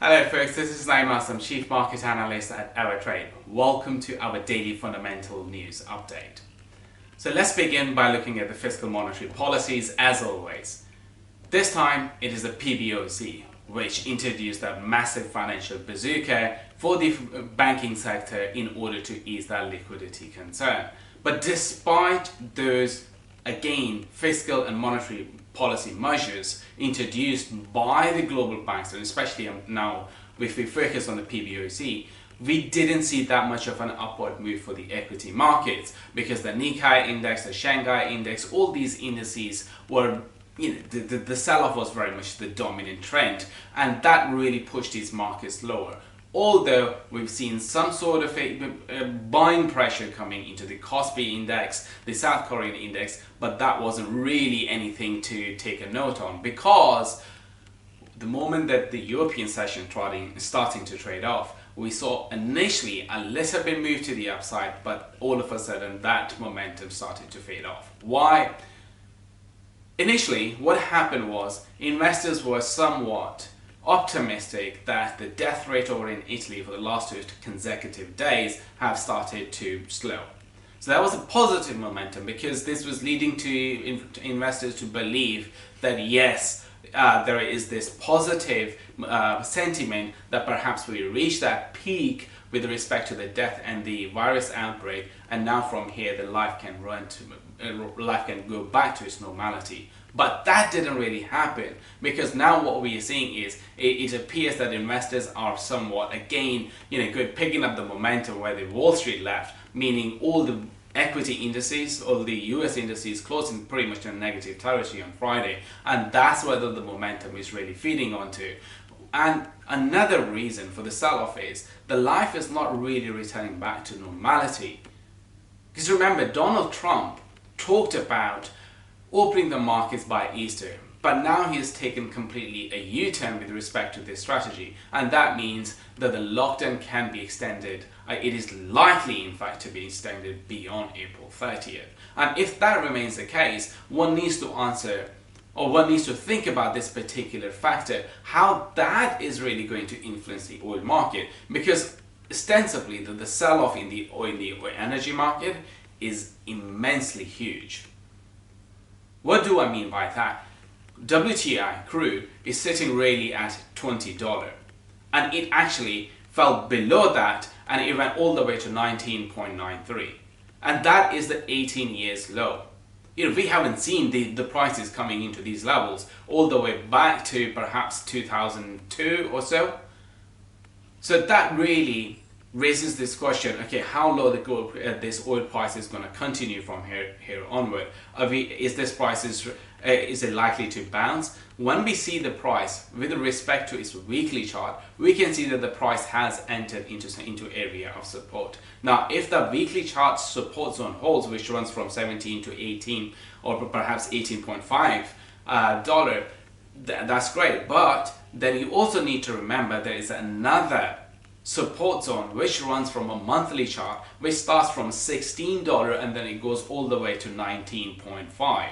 Hello folks, this is Naeem Aslam, Chief Market Analyst at AvaTrade. Welcome to our daily fundamental news update. So let's begin by looking at the fiscal monetary policies as always. This time it is the PBOC which introduced a massive financial bazooka for the banking sector in order to ease that liquidity concern. But despite those, again, fiscal and monetary policy measures introduced by the global banks, and especially now if we focus on the PBOC, we didn't see that much of an upward move for the equity markets because the Nikkei index, the Shanghai index, all these indices were, the sell-off was very much the dominant trend, and that really pushed these markets lower. Although we've seen some sort of a buying pressure coming into the Kospi index, the South Korean index, but that wasn't really anything to take a note on because the moment that the European session starting to trade off, we saw initially a little bit move to the upside, but all of a sudden that momentum started to fade off. Why? Initially, what happened was investors were somewhat optimistic that the death rate over in Italy for the last 2 consecutive days have started to slow. So that was a positive momentum because this was leading to investors to believe that yes, there is this positive sentiment that perhaps we reached that peak with respect to the death and the virus outbreak, and now from here the life can go back to its normality. But that didn't really happen because now what we are seeing is it appears that investors are somewhat again picking up the momentum where the Wall Street left, meaning all the equity indices, all the US indices closing pretty much in negative territory on Friday, and that's whether the momentum is really feeding onto. And another reason for the sell-off is the life is not really returning back to normality. Because remember, Donald Trump talked about opening the markets by Easter, but now he has taken completely a U-turn with respect to this strategy, and that means that the lockdown can be extended. It is likely, in fact, to be extended beyond April 30th. And if that remains the case, one needs to answer, or one needs to think about this particular factor, how that is really going to influence the oil market, because ostensibly the sell-off in the oil energy market is immensely huge. What do I mean by that? WTI crude is sitting really at $20, and it actually fell below that and it went all the way to 19.93, and that is the 18 years low. We haven't seen the prices coming into these levels all the way back to perhaps 2002 or so. So that really raises this question: okay, how low this oil price is going to continue from here onward? Is this price is it likely to bounce? When we see the price with respect to its weekly chart, we can see that the price has entered into area of support. Now, if the weekly chart support zone holds, which runs from 17 to 18 or perhaps 18.5 dollar, that's great. But then you also need to remember there is another support zone which runs from a monthly chart, which starts from $16 and then it goes all the way to 19.5.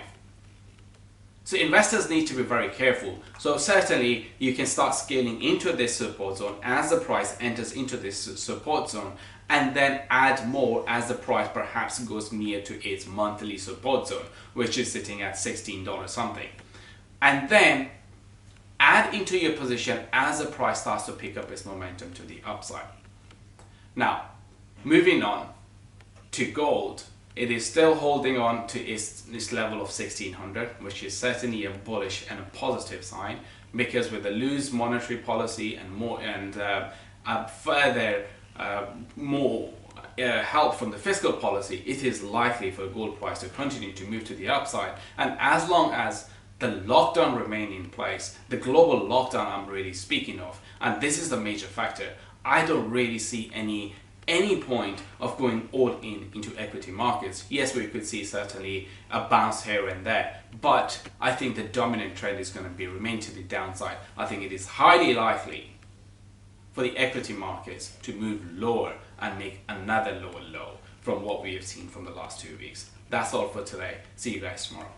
So investors need to be very careful. So certainly you can start scaling into this support zone as the price enters into this support zone, and then add more as the price perhaps goes near to its monthly support zone, which is sitting at $16 something, and then add into your position as the price starts to pick up its momentum to the upside. Now, moving on to gold, it is still holding on to its level of 1600, which is certainly a bullish and a positive sign, because with a loose monetary policy and more help from the fiscal policy, it is likely for gold price to continue to move to the upside. And as long as the lockdown remain in place, the global lockdown I'm really speaking of, and this is the major factor, I don't really see any point of going all into equity markets. Yes, we could see certainly a bounce here and there, but I think the dominant trend is going to remain to the downside. I think it is highly likely for the equity markets to move lower and make another lower low from what we have seen from the last 2 weeks. That's all for today. See you guys tomorrow.